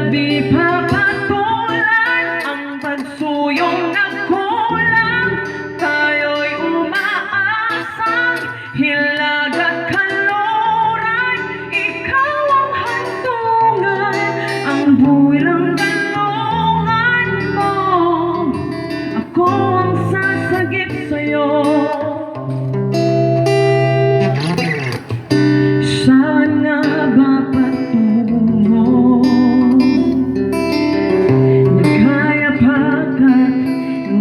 di pa patulan ang pagsuyong nagkulang. Tayo'y umaasang hilag at kaluran. Ikaw ang hantungan, ang buwilang dalungan mo. Ako ang sasagip sa'yo. Saan nga ba patungo? Naghayapakat,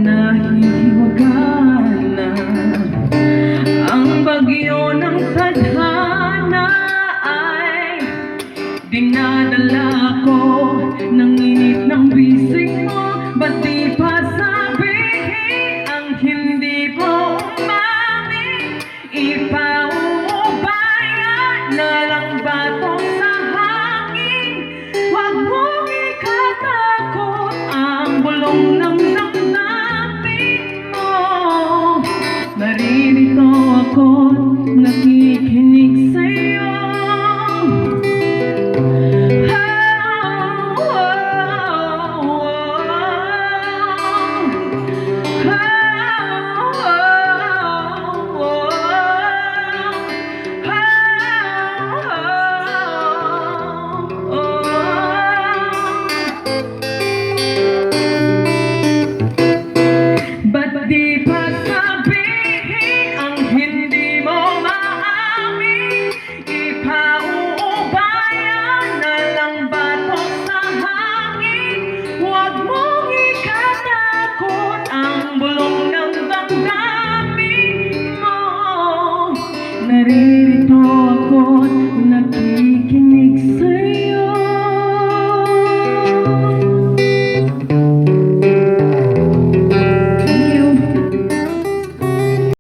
nahihiwaga na ang bagyo ng tadhana ay dinadala ko ng init ng bisig mo. Ba't di pa sabihin ang hindi mo umamin? Ipauubayan na lang ba to sa hangin? Huwag mong ikatakot ang bulong ng damdamin mo. Naririto ako,